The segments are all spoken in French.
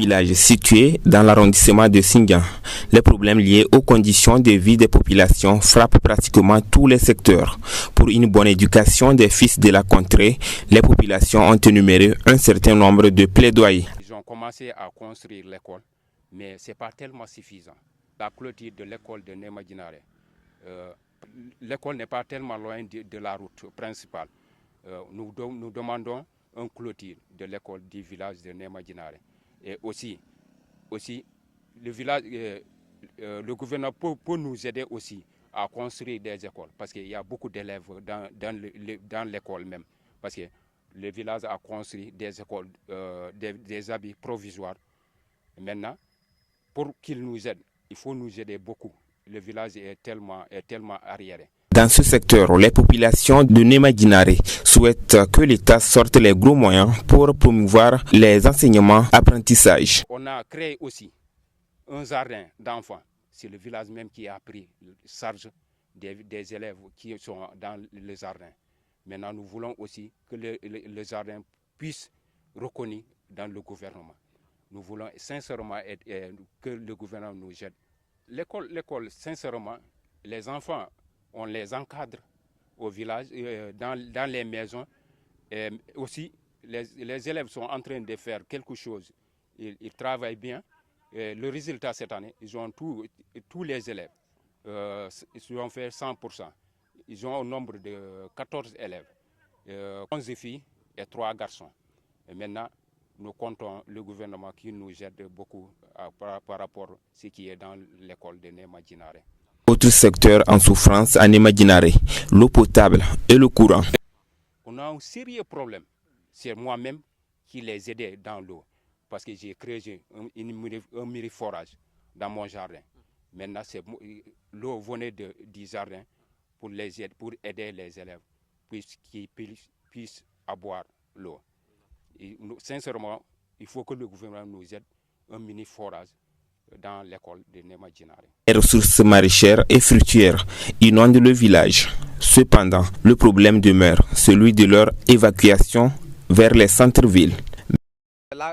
village situé dans l'arrondissement de Singan. Les problèmes liés aux conditions de vie des populations frappent pratiquement tous les secteurs. Pour une bonne éducation des fils de la contrée, les populations ont énuméré un certain nombre de plaidoyers. Ils ont commencé à construire l'école, mais ce n'est pas tellement suffisant. La clôture de l'école de Nema Djinaré, l'école n'est pas tellement loin de la route principale. Nous demandons une clôture de l'école du village de Nema Djinaré. Et aussi le village, le gouvernement peut nous aider aussi à construire des écoles, parce qu'il y a beaucoup d'élèves dans l'école même. Parce que le village a construit des écoles, des abris provisoires. Maintenant, pour qu'ils nous aident, il faut nous aider beaucoup. Le village est tellement arriéré. Dans ce secteur, les populations de Nema Djinaré souhaitent que l'État sorte les gros moyens pour promouvoir les enseignements apprentissages. On a créé aussi un jardin d'enfants. C'est le village même qui a pris charge des élèves qui sont dans le jardin. Maintenant, nous voulons aussi que le jardin puisse reconnaître dans le gouvernement. Nous voulons sincèrement que le gouvernement nous aide. L'école, sincèrement, les enfants, on les encadre au village, dans les maisons. Et aussi, les élèves sont en train de faire quelque chose. Ils travaillent bien. Et le résultat cette année, ils ont tous les élèves. Ils ont fait 100%. Ils ont un nombre de 14 élèves, 11 filles et 3 garçons. Et maintenant, nous comptons le gouvernement qui nous aide beaucoup par rapport à ce qui est dans l'école de Nema Djinaré. Autre secteur en souffrance à Nema Djinaré, l'eau potable et le courant. On a un sérieux problème. C'est moi-même qui les aidais dans l'eau, parce que j'ai créé un mini-forage dans mon jardin. Maintenant, l'eau venait du jardin pour aider les élèves, qu'ils puissent boire l'eau. Sincèrement, il faut que le gouvernement nous aide un mini-forage dans l'école de Nema Djinaré. Les ressources maraîchères et fruitières inondent le village. Cependant, le problème demeure, celui de leur évacuation vers les centres-villes.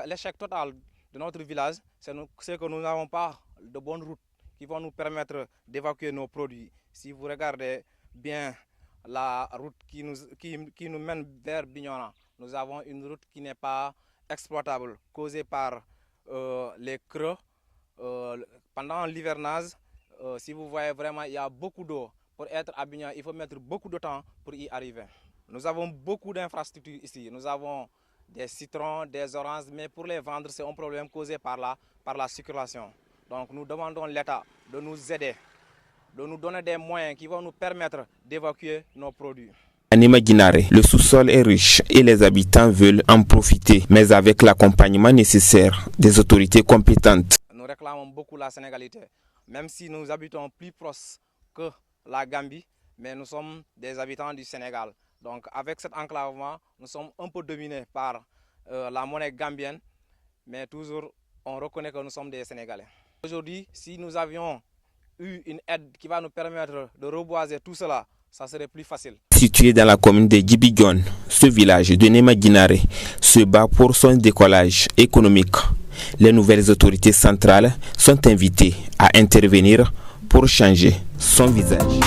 L'échec total de notre village, c'est que nous n'avons pas de bonnes routes qui vont nous permettre d'évacuer nos produits. Si vous regardez bien la route qui nous mène vers Bignona, nous avons une route qui n'est pas exploitable, causée par les creux. Pendant l'hivernage, si vous voyez vraiment, il y a beaucoup d'eau. Pour être à Bignona, il faut mettre beaucoup de temps pour y arriver. Nous avons beaucoup d'infrastructures ici. Nous avons des citrons, des oranges, mais pour les vendre, c'est un problème causé par la circulation. Donc nous demandons à l'État de nous aider, de nous donner des moyens qui vont nous permettre d'évacuer nos produits. À Nema Djinaré, le sous-sol est riche et les habitants veulent en profiter, mais avec l'accompagnement nécessaire des autorités compétentes. Nous réclamons beaucoup la sénégalité, même si nous habitons plus proche que la Gambie, mais nous sommes des habitants du Sénégal. Donc avec cet enclavement, nous sommes un peu dominés par la monnaie gambienne, mais toujours on reconnaît que nous sommes des Sénégalais. Aujourd'hui, si nous avions eu une aide qui va nous permettre de reboiser tout cela, ça serait plus facile. Situé dans la commune de Djibigon, ce village de Nema Djinaré se bat pour son décollage économique. Les nouvelles autorités centrales sont invitées à intervenir pour changer son visage.